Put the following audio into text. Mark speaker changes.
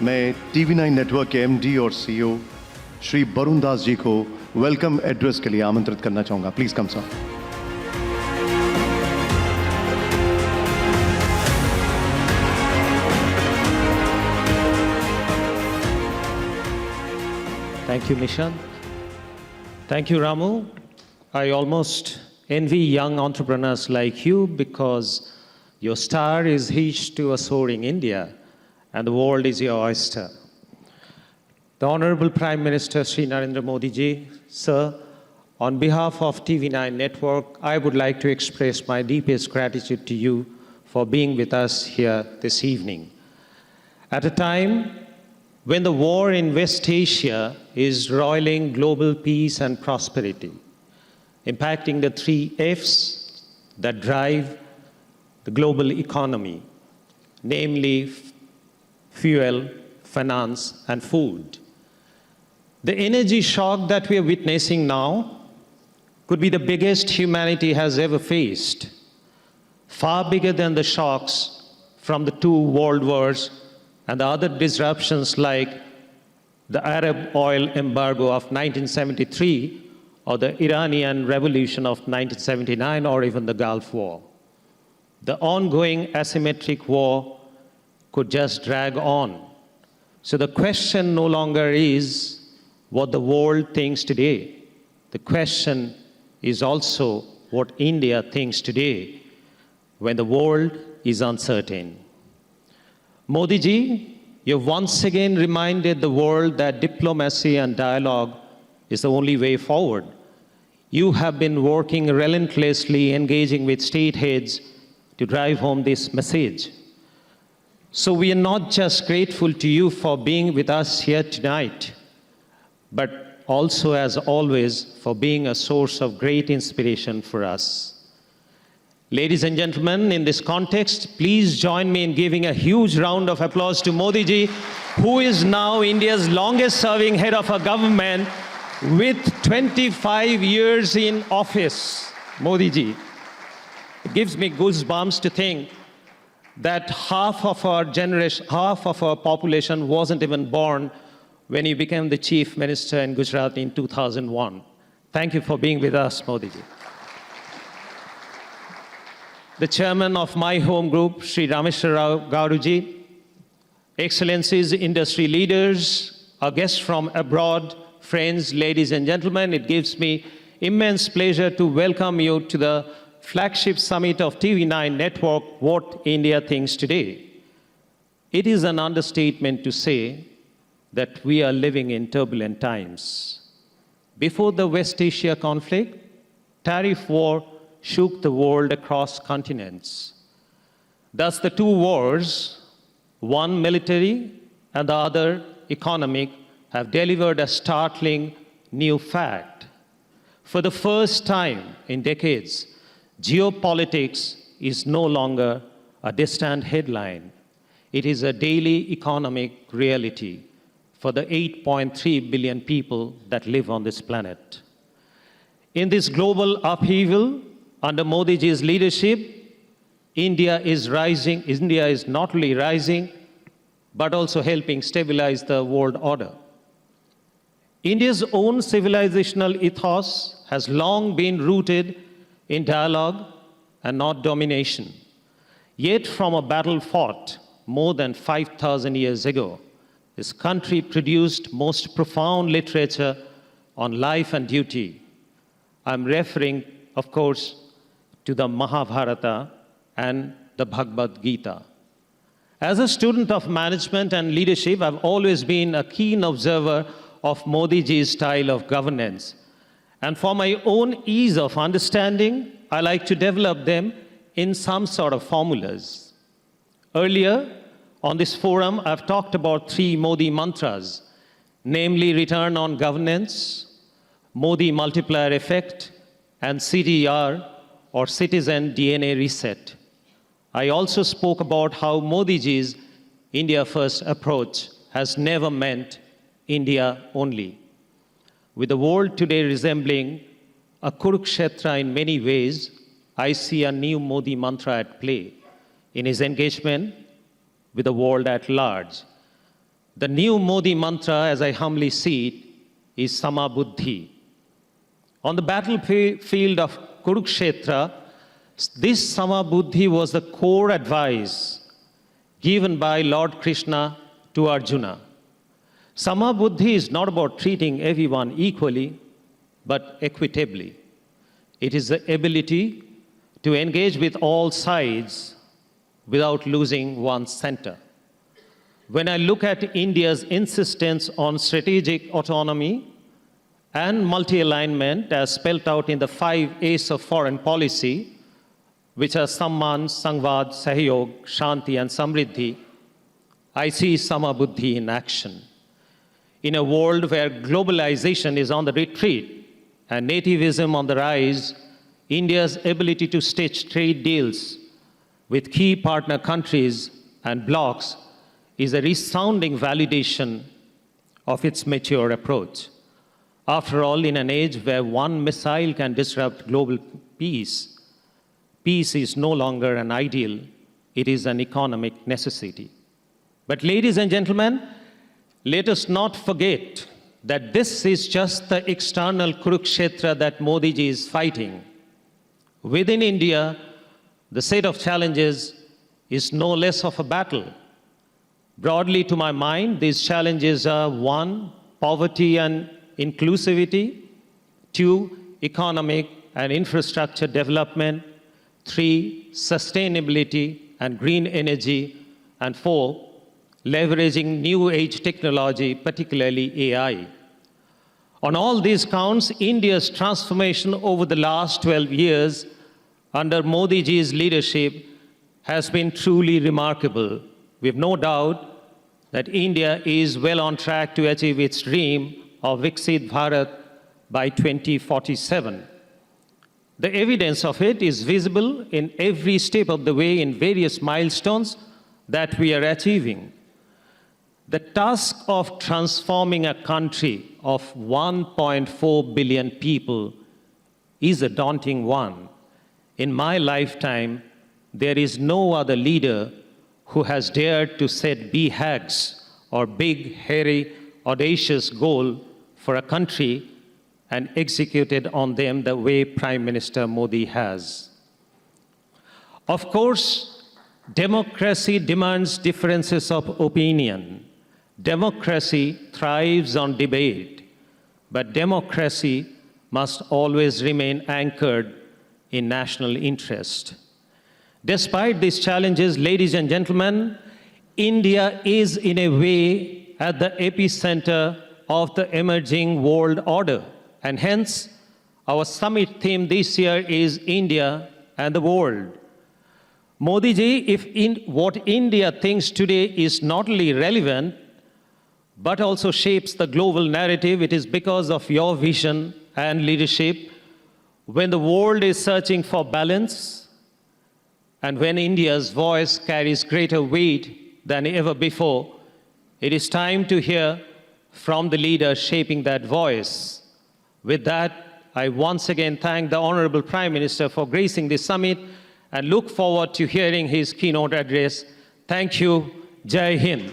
Speaker 1: मैं TV9 network के MD और CEO श्री बरुण दास जी को वेलकम एड्रेस के लिए आमंत्रित करना चाहूँगा। Please come sir.
Speaker 2: Thank you, Nishant. Thank you, Ramu. I almost envy young entrepreneurs like you because your star is hitched to a soaring India and the world is your oyster. The Honorable Prime Minister Shri Narendra Modi ji, sir, on behalf of TV9 Network, I would like to express my deepest gratitude to you for being with us here this evening. At a time when the war in West Asia is roiling global peace and prosperity, impacting the 3 F's that drive the global economy, namely fuel, finance, and food. The energy shock that we are witnessing now could be the biggest humanity has ever faced, far bigger than the shocks from the 2 world wars and the other disruptions like the Arab oil embargo of 1973 or the Iranian Revolution of 1979 or even the Gulf War. The ongoing asymmetric war could just drag on. So the question no longer is what the world thinks today. The question is also what India thinks today when the world is uncertain. Modi ji, you've once again reminded the world that diplomacy and dialogue is the only way forward. You have been working relentlessly, engaging with state heads to drive home this message. So we are not just grateful to you for being with us here tonight, but also, as always, for being a source of great inspiration for us. Ladies and gentlemen, in this context, please join me in giving a huge round of applause to Modi ji, who is now India's longest-serving head of a government with 25 years in office. Modi ji. It gives me goosebumps to think that half of our generation, half of our population wasn't even born when he became the chief minister in Gujarat in 2001. Thank you for being with us, Modi ji. The chairman of my home group, Sri Rameshwar Rao Gauruji, Excellencies, industry leaders, our guests from abroad, friends, ladies and gentlemen, it gives me immense pleasure to welcome you to the flagship summit of TV9 Network, What India Thinks Today. It is an understatement to say that we are living in turbulent times. Before the West Asia conflict, tariff war shook the world across continents. Thus, the 2 wars, one military and the other economic, have delivered a startling new fact. For the first time in decades, geopolitics is no longer a distant headline. It is a daily economic reality for the 8.3 billion people that live on this planet. In this global upheaval, under Modi ji's leadership, India is rising. India is not only rising, but also helping stabilize the world order. India's own civilizational ethos has long been rooted in dialogue and not domination. Yet from a battle fought more than 5,000 years ago, this country produced most profound literature on life and duty. I'm referring, of course, to the Mahabharata and the Bhagavad Gita. As a student of management and leadership, I've always been a keen observer of Modi ji's style of governance. And for my own ease of understanding, I like to develop them in some sort of formulas. Earlier, on this forum, I've talked about 3 Modi mantras, namely return on governance, Modi multiplier effect, and CDR, or citizen DNA reset. I also spoke about how Modi ji's India First approach has never meant India only. With the world today resembling a Kurukshetra in many ways, I see a new Modi mantra at play in his engagement with the world at large. The new Modi mantra, as I humbly see it, is Sama Buddhi. On the battlefield of Kurukshetra, this Sama Buddhi was the core advice given by Lord Krishna to Arjuna. Sama Buddhi is not about treating everyone equally, but equitably. It is the ability to engage with all sides without losing one's center. When I look at India's insistence on strategic autonomy and multi-alignment as spelled out in the 5 A's of foreign policy, which are Samman, Sangvad, Sahyog, Shanti, and Samriddhi, I see Sama Buddhi in action. In a world where globalization is on the retreat and nativism on the rise, India's ability to stitch trade deals with key partner countries and blocs is a resounding validation of its mature approach. After all, in an age where one missile can disrupt global peace, peace is no longer an ideal, it is an economic necessity. But ladies and gentlemen, let us not forget that this is just the external Kurukshetra that Modi ji is fighting. Within India, the set of challenges is no less of a battle. Broadly to my mind, these challenges are 1, poverty and inclusivity, 2, economic and infrastructure development, 3, sustainability and green energy, and 4, leveraging new age technology, particularly AI. On all these counts, India's transformation over the last 12 years under Modi ji's leadership has been truly remarkable. We have no doubt that India is well on track to achieve its dream of Viksit Bharat by 2047. The evidence of it is visible in every step of the way in various milestones that we are achieving. The task of transforming a country of 1.4 billion people is a daunting one. In my lifetime, there is no other leader who has dared to set BHAGs or big, hairy, audacious goal for a country and executed on them the way Prime Minister Modi has. Of course, democracy demands differences of opinion. Democracy thrives on debate, but democracy must always remain anchored in national interest. Despite these challenges, ladies and gentlemen, India is in a way at the epicenter of the emerging world order, and hence our summit theme this year is India and the world. Modi ji, if what India thinks today is not only relevant, but also shapes the global narrative, it is because of your vision and leadership. When the world is searching for balance, and when India's voice carries greater weight than ever before, it is time to hear from the leader shaping that voice. With that, I once again thank the Honorable Prime Minister for gracing this summit and look forward to hearing his keynote address. Thank you. Jai Hind.